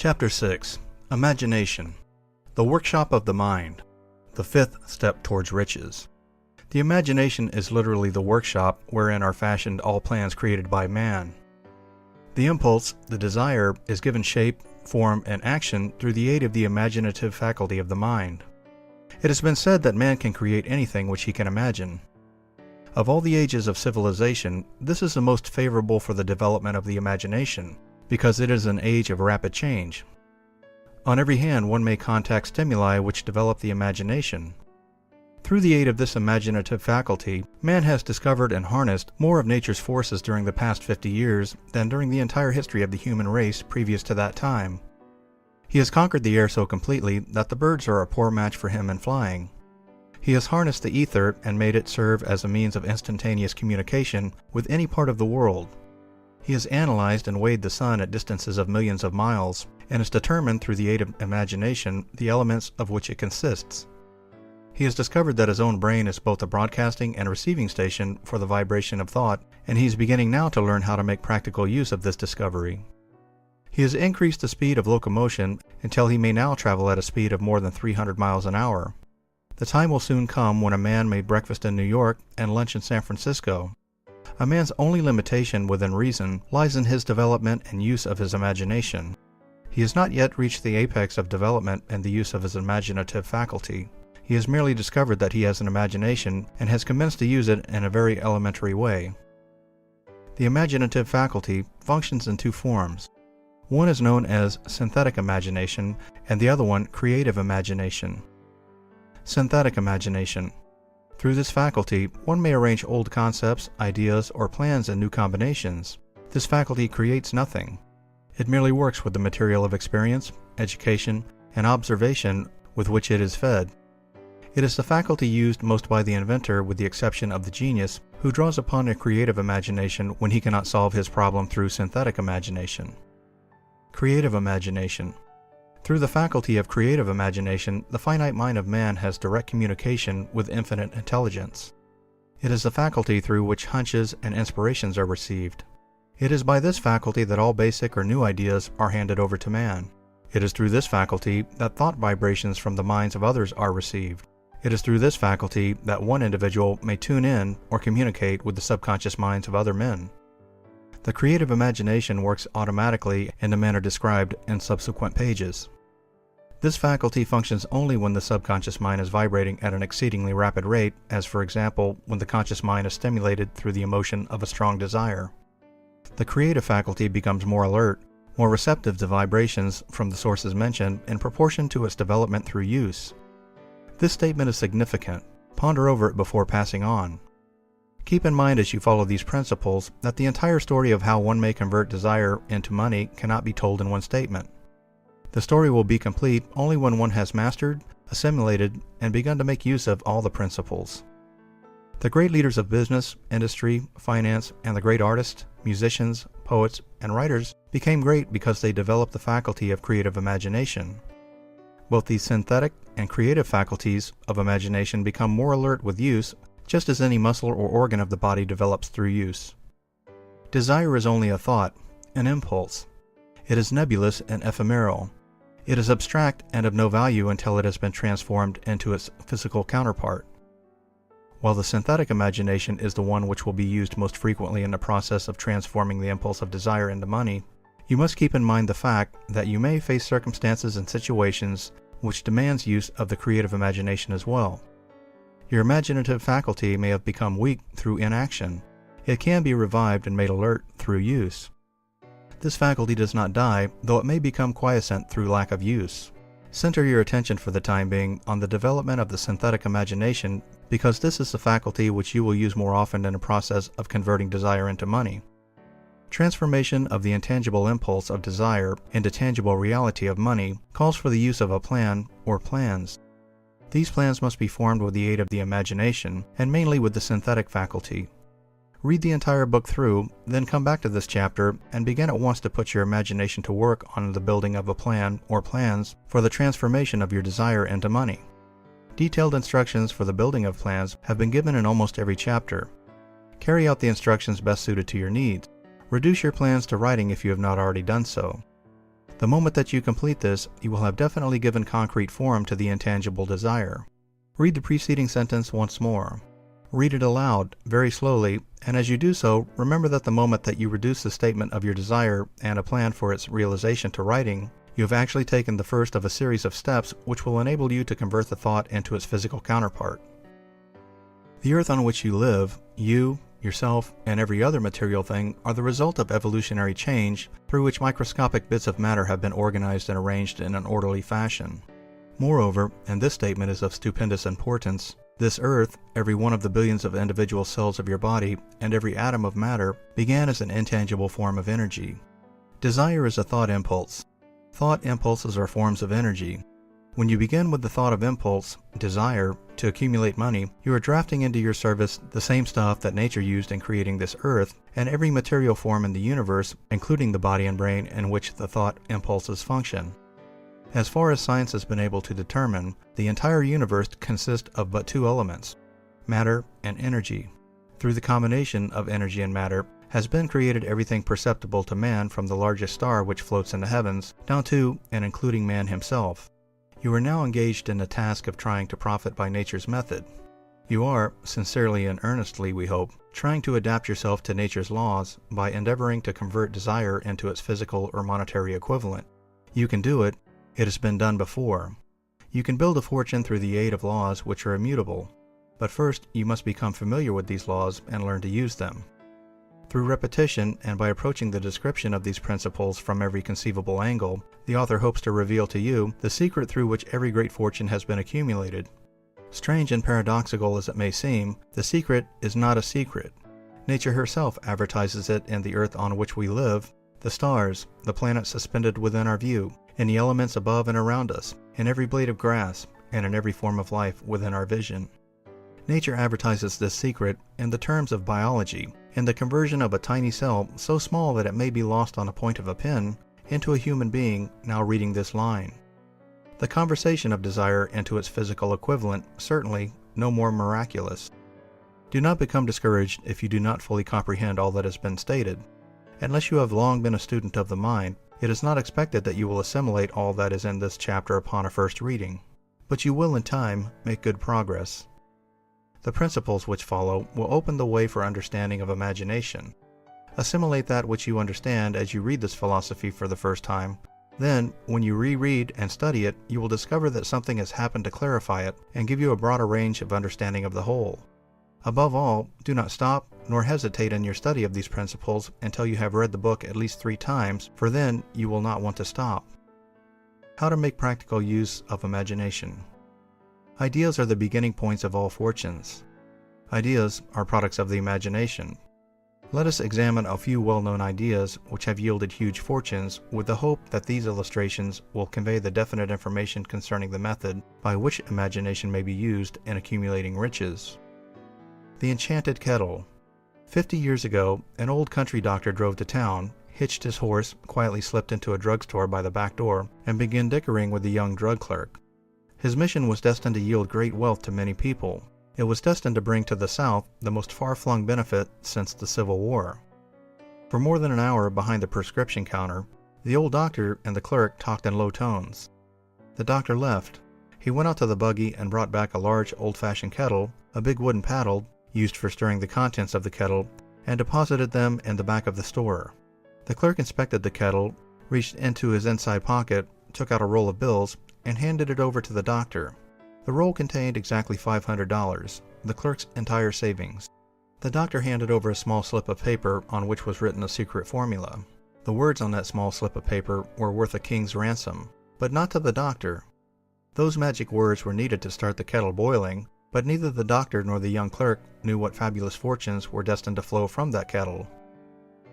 Chapter 6. Imagination. The workshop of the mind. The fifth step towards riches. The imagination is literally the workshop wherein are fashioned all plans created by man. The impulse, the desire, is given shape, form, and action through the aid of the imaginative faculty of the mind. It has been said that man can create anything which he can imagine. Of all the ages of civilization, this is the most favorable for the development of the imagination, because it is an age of rapid change. On every hand one may contact stimuli which develop the imagination. Through the aid of this imaginative faculty, man has discovered and harnessed more of nature's forces during the past 50 years than during the entire history of the human race previous to that time. He has conquered the air so completely that the birds are a poor match for him in flying. He has harnessed the ether and made it serve as a means of instantaneous communication with any part of the world. He has analyzed and weighed the sun at distances of millions of miles, and has determined through the aid of imagination the elements of which it consists. He has discovered that his own brain is both a broadcasting and receiving station for the vibration of thought, and he is beginning now to learn how to make practical use of this discovery. He has increased the speed of locomotion until he may now travel at a speed of more than 300 miles an hour. The time will soon come when a man may breakfast in New York and lunch in San Francisco. A man's only limitation within reason lies in his development and use of his imagination. He has not yet reached the apex of development and the use of his imaginative faculty. He has merely discovered that he has an imagination and has commenced to use it in a very elementary way. The imaginative faculty functions in two forms. One is known as synthetic imagination and the other one creative imagination. Synthetic imagination. Through this faculty, one may arrange old concepts, ideas, or plans in new combinations. This faculty creates nothing. It merely works with the material of experience, education, and observation with which it is fed. It is the faculty used most by the inventor, with the exception of the genius, who draws upon a creative imagination when he cannot solve his problem through synthetic imagination. Creative imagination. Through the faculty of creative imagination, the finite mind of man has direct communication with infinite intelligence. It is the faculty through which hunches and inspirations are received. It is by this faculty that all basic or new ideas are handed over to man. It is through this faculty that thought vibrations from the minds of others are received. It is through this faculty that one individual may tune in or communicate with the subconscious minds of other men. The creative imagination works automatically in the manner described in subsequent pages. This faculty functions only when the subconscious mind is vibrating at an exceedingly rapid rate, as for example, when the conscious mind is stimulated through the emotion of a strong desire. The creative faculty becomes more alert, more receptive to vibrations from the sources mentioned in proportion to its development through use. This statement is significant. Ponder over it before passing on. Keep in mind as you follow these principles that the entire story of how one may convert desire into money cannot be told in one statement. The story will be complete only when one has mastered, assimilated, and begun to make use of all the principles. The great leaders of business, industry, finance, and the great artists, musicians, poets, and writers became great because they developed the faculty of creative imagination. Both the synthetic and creative faculties of imagination become more alert with use, just as any muscle or organ of the body develops through use. Desire is only a thought, an impulse. It is nebulous and ephemeral. It is abstract and of no value until it has been transformed into its physical counterpart. While the synthetic imagination is the one which will be used most frequently in the process of transforming the impulse of desire into money, you must keep in mind the fact that you may face circumstances and situations which demands use of the creative imagination as well. Your imaginative faculty may have become weak through inaction. It can be revived and made alert through use. This faculty does not die, though it may become quiescent through lack of use. Center your attention for the time being on the development of the synthetic imagination, because this is the faculty which you will use more often in the process of converting desire into money. Transformation of the intangible impulse of desire into tangible reality of money calls for the use of a plan or plans. These plans must be formed with the aid of the imagination, and mainly with the synthetic faculty. Read the entire book through, then come back to this chapter and begin at once to put your imagination to work on the building of a plan or plans for the transformation of your desire into money. Detailed instructions for the building of plans have been given in almost every chapter. Carry out the instructions best suited to your needs. Reduce your plans to writing if you have not already done so. The moment that you complete this, you will have definitely given concrete form to the intangible desire. Read the preceding sentence once more. Read it aloud, very slowly, and as you do so, remember that the moment that you reduce the statement of your desire and a plan for its realization to writing, you have actually taken the first of a series of steps which will enable you to convert the thought into its physical counterpart. The earth on which you live, you, yourself, and every other material thing are the result of evolutionary change through which microscopic bits of matter have been organized and arranged in an orderly fashion. Moreover, and this statement is of stupendous importance, this earth, every one of the billions of individual cells of your body, and every atom of matter, began as an intangible form of energy. Desire is a thought impulse. Thought impulses are forms of energy. When you begin with the thought of impulse, desire, to accumulate money, you are drafting into your service the same stuff that nature used in creating this earth and every material form in the universe, including the body and brain in which the thought impulses function. As far as science has been able to determine, the entire universe consists of but two elements, matter and energy. Through the combination of energy and matter has been created everything perceptible to man, from the largest star which floats in the heavens down to and including man himself. You are now engaged in the task of trying to profit by nature's method. You are, sincerely and earnestly we hope, trying to adapt yourself to nature's laws by endeavoring to convert desire into its physical or monetary equivalent. You can do it. It has been done before. You can build a fortune through the aid of laws which are immutable. But first, you must become familiar with these laws and learn to use them. Through repetition, and by approaching the description of these principles from every conceivable angle, the author hopes to reveal to you the secret through which every great fortune has been accumulated. Strange and paradoxical as it may seem, the secret is not a secret. Nature herself advertises it in the earth on which we live, the stars, the planets suspended within our view, in the elements above and around us, in every blade of grass, and in every form of life within our vision. Nature advertises this secret in the terms of biology, in the conversion of a tiny cell so small that it may be lost on a point of a pen, into a human being now reading this line. The conversion of desire into its physical equivalent, certainly no more miraculous. Do not become discouraged if you do not fully comprehend all that has been stated. Unless you have long been a student of the mind, it is not expected that you will assimilate all that is in this chapter upon a first reading, but you will in time make good progress. The principles which follow will open the way for understanding of imagination. Assimilate that which you understand as you read this philosophy for the first time. Then, when you reread and study it, you will discover that something has happened to clarify it and give you a broader range of understanding of the whole. Above all, do not stop nor hesitate in your study of these principles until you have read the book at least 3 times, for then you will not want to stop. How to make practical use of imagination. Ideas are the beginning points of all fortunes. Ideas are products of the imagination. Let us examine a few well-known ideas which have yielded huge fortunes, with the hope that these illustrations will convey the definite information concerning the method by which imagination may be used in accumulating riches. The enchanted kettle. 50 years ago, an old country doctor drove to town, hitched his horse, quietly slipped into a drugstore by the back door, and began dickering with the young drug clerk. His mission was destined to yield great wealth to many people. It was destined to bring to the South the most far-flung benefit since the Civil War. For more than an hour behind the prescription counter, the old doctor and the clerk talked in low tones. The doctor left. He went out to the buggy and brought back a large old-fashioned kettle, a big wooden paddle, used for stirring the contents of the kettle, and deposited them in the back of the store. The clerk inspected the kettle, reached into his inside pocket, took out a roll of bills, and handed it over to the doctor. The roll contained exactly $500, the clerk's entire savings. The doctor handed over a small slip of paper on which was written a secret formula. The words on that small slip of paper were worth a king's ransom, but not to the doctor. Those magic words were needed to start the kettle boiling, but neither the doctor nor the young clerk knew what fabulous fortunes were destined to flow from that kettle.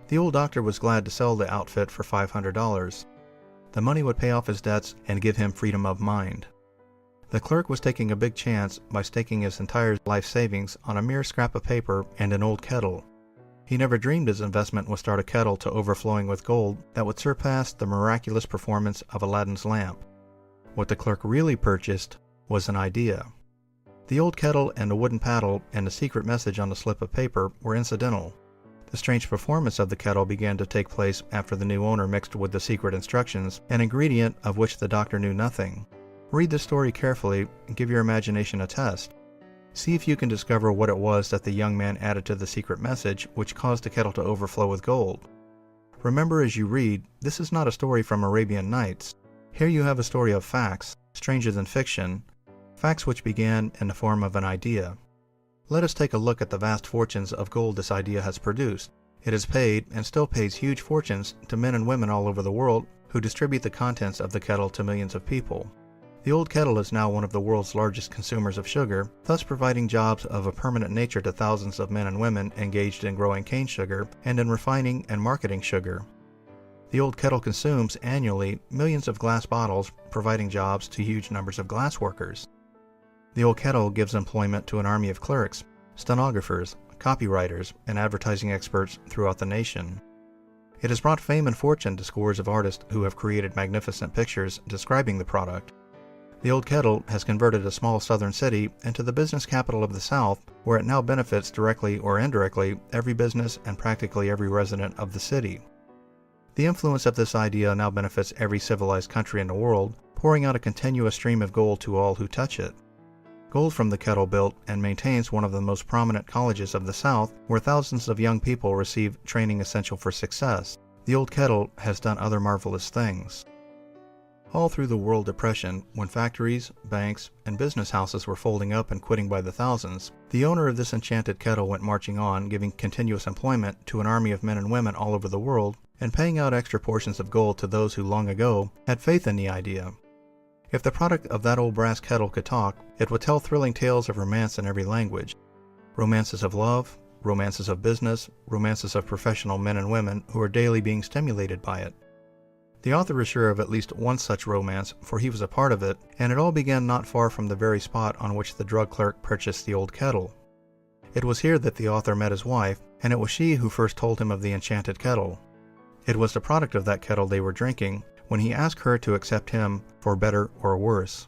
The old doctor was glad to sell the outfit for $500. The money would pay off his debts and give him freedom of mind. The clerk was taking a big chance by staking his entire life savings on a mere scrap of paper and an old kettle. He never dreamed his investment would start a kettle to overflowing with gold that would surpass the miraculous performance of Aladdin's lamp. What the clerk really purchased was an idea. The old kettle and the wooden paddle and the secret message on the slip of paper were incidental. The strange performance of the kettle began to take place after the new owner mixed with the secret instructions, an ingredient of which the doctor knew nothing. Read the story carefully and give your imagination a test. See if you can discover what it was that the young man added to the secret message which caused the kettle to overflow with gold. Remember as you read, this is not a story from Arabian Nights. Here you have a story of facts, stranger than fiction, facts which began in the form of an idea. Let us take a look at the vast fortunes of gold this idea has produced. It has paid, and still pays, huge fortunes to men and women all over the world who distribute the contents of the kettle to millions of people. The old kettle is now one of the world's largest consumers of sugar, thus providing jobs of a permanent nature to thousands of men and women engaged in growing cane sugar and in refining and marketing sugar. The old kettle consumes, annually, millions of glass bottles, providing jobs to huge numbers of glass workers. The old kettle gives employment to an army of clerks, stenographers, copywriters, and advertising experts throughout the nation. It has brought fame and fortune to scores of artists who have created magnificent pictures describing the product. The old kettle has converted a small southern city into the business capital of the South, where it now benefits directly or indirectly every business and practically every resident of the city. The influence of this idea now benefits every civilized country in the world, pouring out a continuous stream of gold to all who touch it. Gold from the kettle built and maintains one of the most prominent colleges of the South, where thousands of young people receive training essential for success. The old kettle has done other marvelous things. All through the World Depression, when factories, banks, and business houses were folding up and quitting by the thousands, the owner of this enchanted kettle went marching on, giving continuous employment to an army of men and women all over the world, and paying out extra portions of gold to those who long ago had faith in the idea. If the product of that old brass kettle could talk, it would tell thrilling tales of romance in every language. Romances of love, romances of business, romances of professional men and women who are daily being stimulated by it. The author is sure of at least one such romance, for he was a part of it, and it all began not far from the very spot on which the drug clerk purchased the old kettle. It was here that the author met his wife, and it was she who first told him of the enchanted kettle. It was the product of that kettle they were drinking, when he asked her to accept him for better or worse.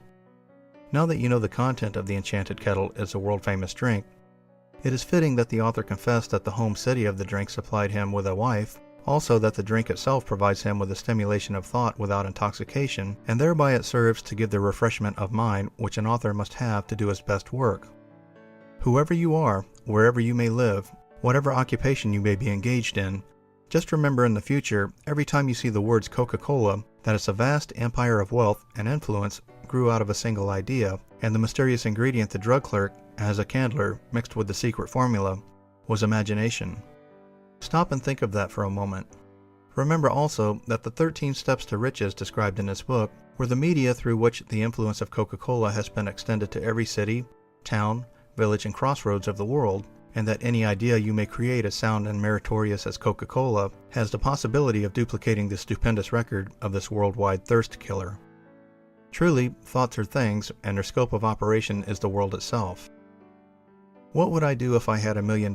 Now that you know the content of the enchanted kettle is a world-famous drink, it is fitting that the author confessed that the home city of the drink supplied him with a wife, also that the drink itself provides him with a stimulation of thought without intoxication, and thereby it serves to give the refreshment of mind which an author must have to do his best work. Whoever you are, wherever you may live, whatever occupation you may be engaged in, just remember in the future, every time you see the words Coca-Cola, that it's a vast empire of wealth and influence grew out of a single idea, and the mysterious ingredient the drug clerk, as a candler, mixed with the secret formula, was imagination. Stop and think of that for a moment. Remember also that the 13 steps to riches described in this book were the media through which the influence of Coca-Cola has been extended to every city, town, village, and crossroads of the world, and that any idea you may create as sound and meritorious as Coca-Cola has the possibility of duplicating the stupendous record of this worldwide thirst killer. Truly, thoughts are things, and their scope of operation is the world itself. What would I do if I had $1 million?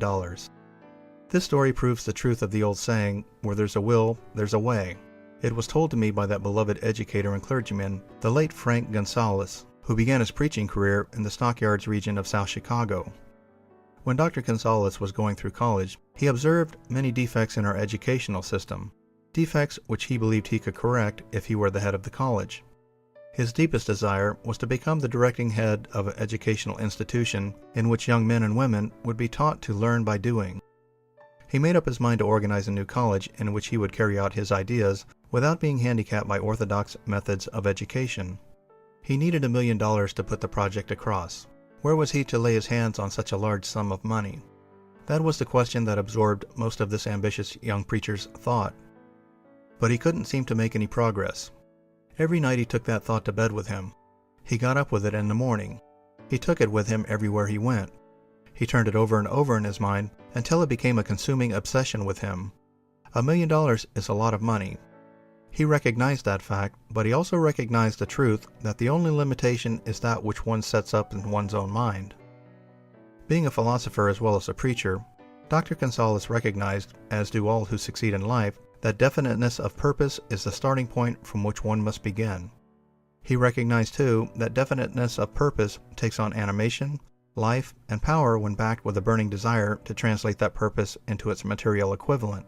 This story proves the truth of the old saying, where there's a will, there's a way. It was told to me by that beloved educator and clergyman, the late Frank Gonzalez, who began his preaching career in the Stockyards region of South Chicago. When Dr. Gonzalez was going through college, he observed many defects in our educational system, defects which he believed he could correct if he were the head of the college. His deepest desire was to become the directing head of an educational institution in which young men and women would be taught to learn by doing. He made up his mind to organize a new college in which he would carry out his ideas without being handicapped by orthodox methods of education. He needed $1 million to put the project across. Where was he to lay his hands on such a large sum of money? That was the question that absorbed most of this ambitious young preacher's thought. But he couldn't seem to make any progress. Every night he took that thought to bed with him. He got up with it in the morning. He took it with him everywhere he went. He turned it over and over in his mind until it became a consuming obsession with him. $1 million is a lot of money. He recognized that fact, but he also recognized the truth that the only limitation is that which one sets up in one's own mind. Being a philosopher as well as a preacher, Dr. Gonzalez recognized, as do all who succeed in life, that definiteness of purpose is the starting point from which one must begin. He recognized, too, that definiteness of purpose takes on animation, life, and power when backed with a burning desire to translate that purpose into its material equivalent.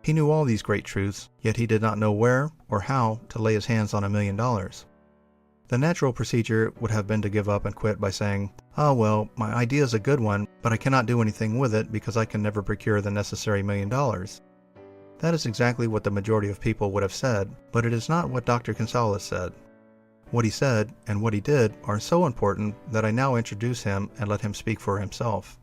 He knew all these great truths, yet he did not know where or how to lay his hands on $1 million. The natural procedure would have been to give up and quit by saying, "Ah, well, my idea is a good one, but I cannot do anything with it because I can never procure the necessary $1 million." That is exactly what the majority of people would have said, but it is not what Dr. Gonzalez said. What he said and what he did are so important that I now introduce him and let him speak for himself.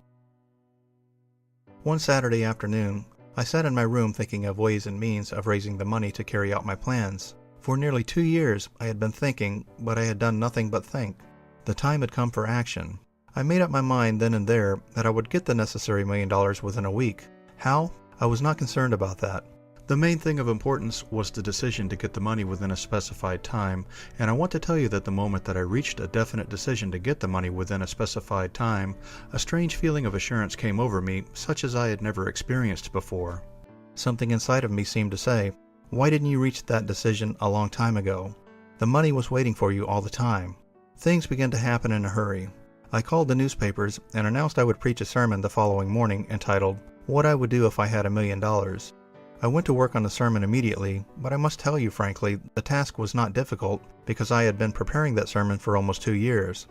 One Saturday afternoon, I sat in my room thinking of ways and means of raising the money to carry out my plans. For nearly 2 years I had been thinking, but I had done nothing but think. The time had come for action. I made up my mind then and there that I would get the necessary $1 million within a week. How? I was not concerned about that. The main thing of importance was the decision to get the money within a specified time, and I want to tell you that the moment that I reached a definite decision to get the money within a specified time, a strange feeling of assurance came over me, such as I had never experienced before. Something inside of me seemed to say, "Why didn't you reach that decision a long time ago? The money was waiting for you all the time." Things began to happen in a hurry. I called the newspapers and announced I would preach a sermon the following morning entitled, "What I Would Do If I Had $1 Million." I went to work on the sermon immediately, but I must tell you frankly, the task was not difficult because I had been preparing that sermon for almost 2 years.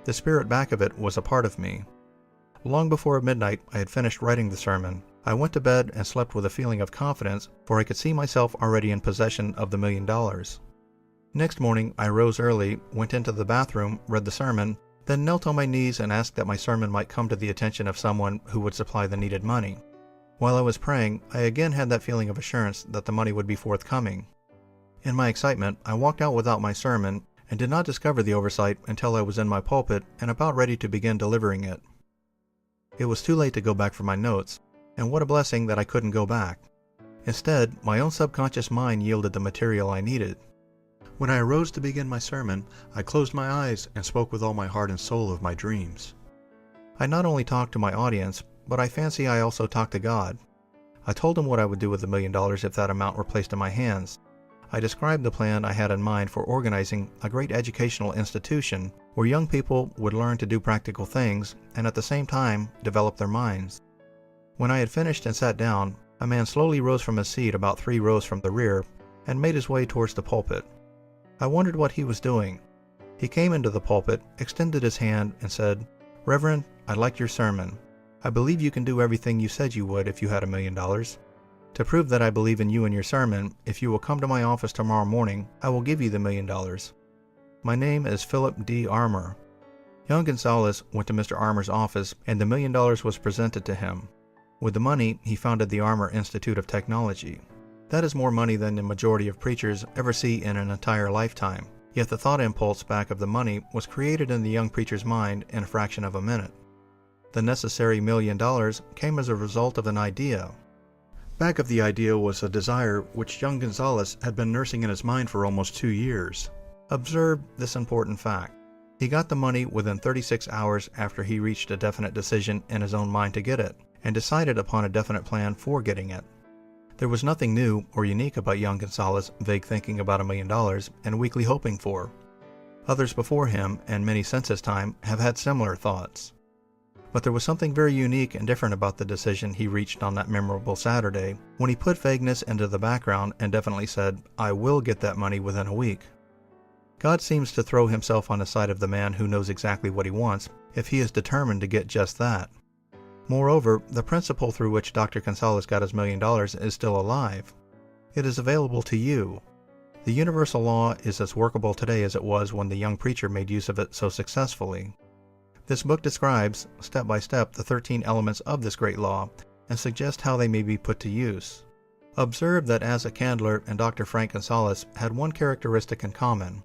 The spirit back of it was a part of me. Long before midnight, I had finished writing the sermon. I went to bed and slept with a feeling of confidence, for I could see myself already in possession of the $1 million. Next morning, I rose early, went into the bathroom, read the sermon, then knelt on my knees and asked that my sermon might come to the attention of someone who would supply the needed money. While I was praying, I again had that feeling of assurance that the money would be forthcoming. In my excitement, I walked out without my sermon and did not discover the oversight until I was in my pulpit and about ready to begin delivering it. It was too late to go back for my notes, and what a blessing that I couldn't go back. Instead, my own subconscious mind yielded the material I needed. When I arose to begin my sermon, I closed my eyes and spoke with all my heart and soul of my dreams. I not only talked to my audience, but I fancy I also talked to God. I told him what I would do with $1 million if that amount were placed in my hands. I described the plan I had in mind for organizing a great educational institution where young people would learn to do practical things and at the same time develop their minds. When I had finished and sat down, a man slowly rose from his seat about 3 rows from the rear and made his way towards the pulpit. I wondered what he was doing. He came into the pulpit, extended his hand, and said, "Reverend, I like your sermon. I believe you can do everything you said you would if you had $1 million. To prove that I believe in you and your sermon, if you will come to my office tomorrow morning, I will give you the $1 million. My name is Philip D. Armour." Young Gonzalez went to Mr. Armour's office, and the $1 million was presented to him. With the money, he founded the Armour Institute of Technology. That is more money than the majority of preachers ever see in an entire lifetime. Yet the thought impulse back of the money was created in the young preacher's mind in a fraction of a minute. The necessary $1 million came as a result of an idea. Back of the idea was a desire which young Gonzalez had been nursing in his mind for almost 2 years. Observe this important fact. He got the money within 36 hours after he reached a definite decision in his own mind to get it, and decided upon a definite plan for getting it. There was nothing new or unique about young Gonzalez' vague thinking about $1 million and weakly hoping for. Others before him, and many since his time, have had similar thoughts. But there was something very unique and different about the decision he reached on that memorable Saturday, when he put vagueness into the background and definitely said, "I will get that money within a week." God seems to throw himself on the side of the man who knows exactly what he wants, if he is determined to get just that. Moreover, the principle through which Dr. Gonzalez got his $1 million is still alive. It is available to you. The universal law is as workable today as it was when the young preacher made use of it so successfully. This book describes, step by step, the 13 elements of this great law and suggests how they may be put to use. Observe that Asa Candler and Dr. Frank Gonzalez had one characteristic in common.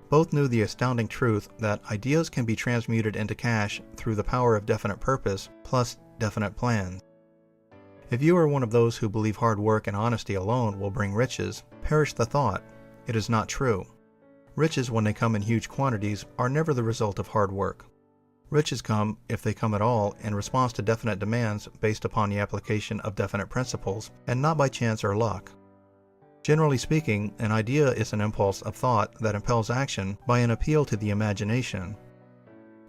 Both knew the astounding truth that ideas can be transmuted into cash through the power of definite purpose plus definite plans. If you are one of those who believe hard work and honesty alone will bring riches, perish the thought. It is not true. Riches, when they come in huge quantities, are never the result of hard work. Riches come, if they come at all, in response to definite demands based upon the application of definite principles, and not by chance or luck. Generally speaking, an idea is an impulse of thought that impels action by an appeal to the imagination.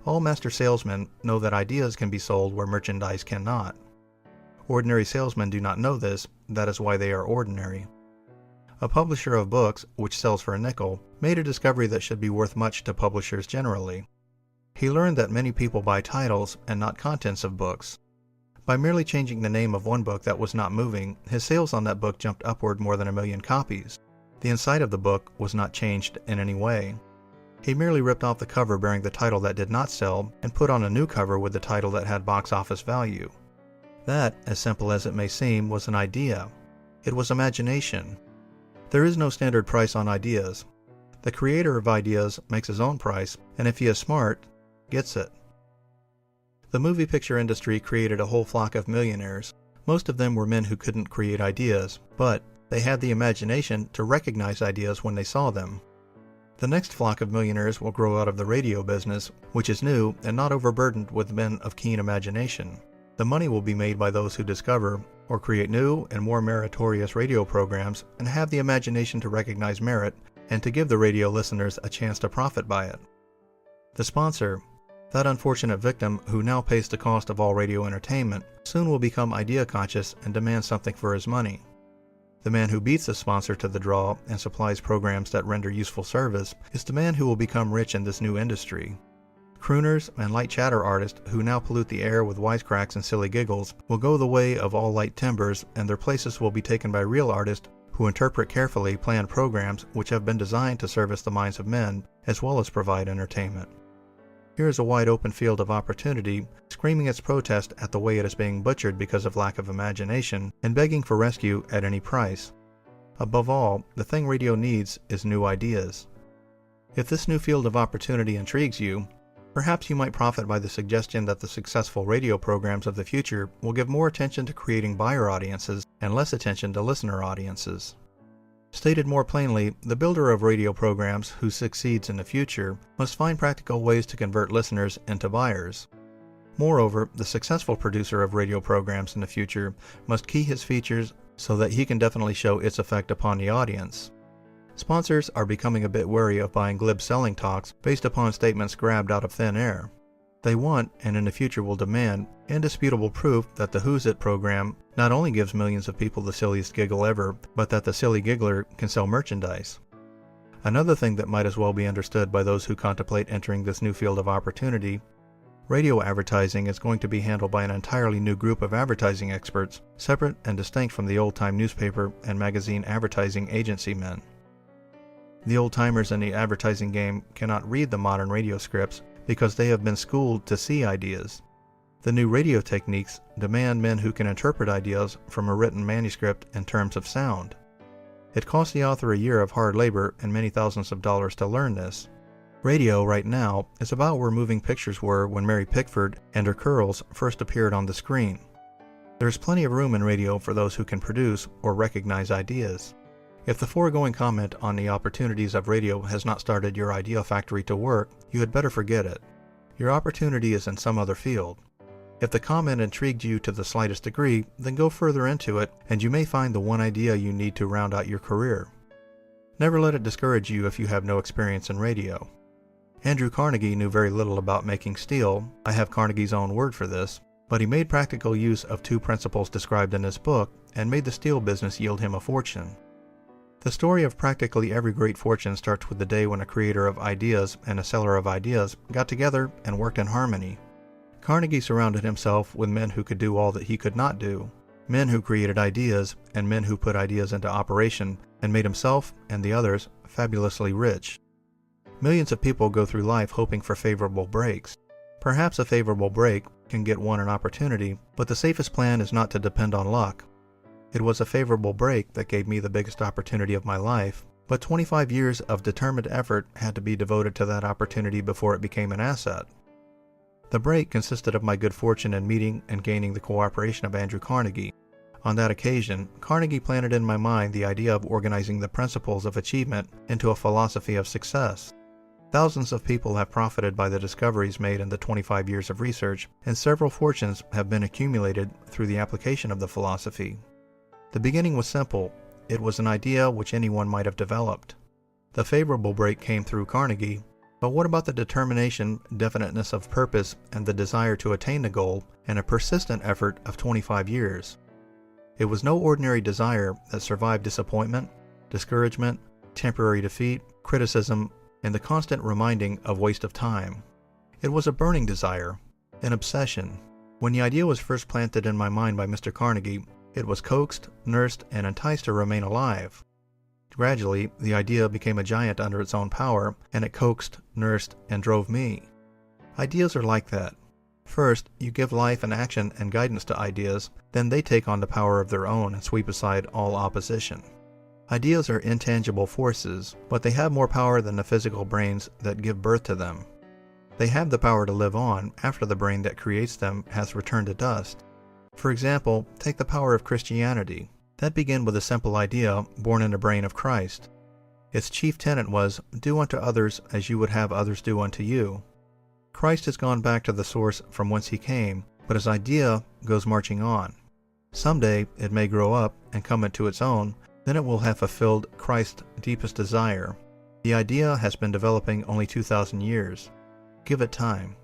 All master salesmen know that ideas can be sold where merchandise cannot. Ordinary salesmen do not know this, that is why they are ordinary. A publisher of books, which sells for a nickel, made a discovery that should be worth much to publishers generally. He learned that many people buy titles and not contents of books. By merely changing the name of one book that was not moving, his sales on that book jumped upward more than 1 million copies. The inside of the book was not changed in any way. He merely ripped off the cover bearing the title that did not sell and put on a new cover with the title that had box office value. That, as simple as it may seem, was an idea. It was imagination. There is no standard price on ideas. The creator of ideas makes his own price, and if he is smart, gets it. The movie picture industry created a whole flock of millionaires. Most of them were men who couldn't create ideas, but they had the imagination to recognize ideas when they saw them. The next flock of millionaires will grow out of the radio business, which is new and not overburdened with men of keen imagination. The money will be made by those who discover or create new and more meritorious radio programs and have the imagination to recognize merit and to give the radio listeners a chance to profit by it. The sponsor, that unfortunate victim who now pays the cost of all radio entertainment, soon will become idea conscious and demand something for his money. The man who beats the sponsor to the draw and supplies programs that render useful service is the man who will become rich in this new industry. Crooners and light chatter artists who now pollute the air with wisecracks and silly giggles will go the way of all light timbers, and their places will be taken by real artists who interpret carefully planned programs which have been designed to service the minds of men as well as provide entertainment. Here is a wide open field of opportunity, screaming its protest at the way it is being butchered because of lack of imagination, and begging for rescue at any price. Above all, the thing radio needs is new ideas. If this new field of opportunity intrigues you, perhaps you might profit by the suggestion that the successful radio programs of the future will give more attention to creating buyer audiences and less attention to listener audiences. Stated more plainly, the builder of radio programs who succeeds in the future must find practical ways to convert listeners into buyers. Moreover, the successful producer of radio programs in the future must key his features so that he can definitely show its effect upon the audience. Sponsors are becoming a bit wary of buying glib selling talks based upon statements grabbed out of thin air. They want, and in the future will demand, indisputable proof that the Who's It program not only gives millions of people the silliest giggle ever, but that the silly giggler can sell merchandise. Another thing that might as well be understood by those who contemplate entering this new field of opportunity: radio advertising is going to be handled by an entirely new group of advertising experts, separate and distinct from the old-time newspaper and magazine advertising agency men. The old-timers in the advertising game cannot read the modern radio scripts because they have been schooled to see ideas. The new radio techniques demand men who can interpret ideas from a written manuscript in terms of sound. It costs the author a year of hard labor and many thousands of dollars to learn this. Radio, right now, is about where moving pictures were when Mary Pickford and her curls first appeared on the screen. There is plenty of room in radio for those who can produce or recognize ideas. If the foregoing comment on the opportunities of radio has not started your idea factory to work, you had better forget it. Your opportunity is in some other field. If the comment intrigued you to the slightest degree, then go further into it, and you may find the one idea you need to round out your career. Never let it discourage you if you have no experience in radio. Andrew Carnegie knew very little about making steel. I have Carnegie's own word for this, but he made practical use of two principles described in this book and made the steel business yield him a fortune. The story of practically every great fortune starts with the day when a creator of ideas and a seller of ideas got together and worked in harmony. Carnegie surrounded himself with men who could do all that he could not do, men who created ideas and men who put ideas into operation and made himself and the others fabulously rich. Millions of people go through life hoping for favorable breaks. Perhaps a favorable break can get one an opportunity, but the safest plan is not to depend on luck. It was a favorable break that gave me the biggest opportunity of my life, but 25 years of determined effort had to be devoted to that opportunity before it became an asset. The break consisted of my good fortune in meeting and gaining the cooperation of Andrew Carnegie. On that occasion, Carnegie planted in my mind the idea of organizing the principles of achievement into a philosophy of success. Thousands of people have profited by the discoveries made in the 25 years of research, and several fortunes have been accumulated through the application of the philosophy. The beginning was simple. It was an idea which anyone might have developed. The favorable break came through Carnegie. But what about the determination, definiteness of purpose, and the desire to attain the goal, and a persistent effort of 25 years? It was no ordinary desire that survived disappointment, discouragement, temporary defeat, criticism, and the constant reminding of waste of time. It was a burning desire, an obsession. When the idea was first planted in my mind by Mr. Carnegie, it was coaxed, nursed, and enticed to remain alive. Gradually, the idea became a giant under its own power, and it coaxed, nursed, and drove me. Ideas are like that. First, you give life and action and guidance to ideas, then they take on the power of their own and sweep aside all opposition. Ideas are intangible forces, but they have more power than the physical brains that give birth to them. They have the power to live on after the brain that creates them has returned to dust. For example, take the power of Christianity. That began with a simple idea born in the brain of Christ. Its chief tenet was, do unto others as you would have others do unto you. Christ has gone back to the source from whence he came, but his idea goes marching on. Someday it may grow up and come into its own, then it will have fulfilled Christ's deepest desire. The idea has been developing only 2,000 years. Give it time.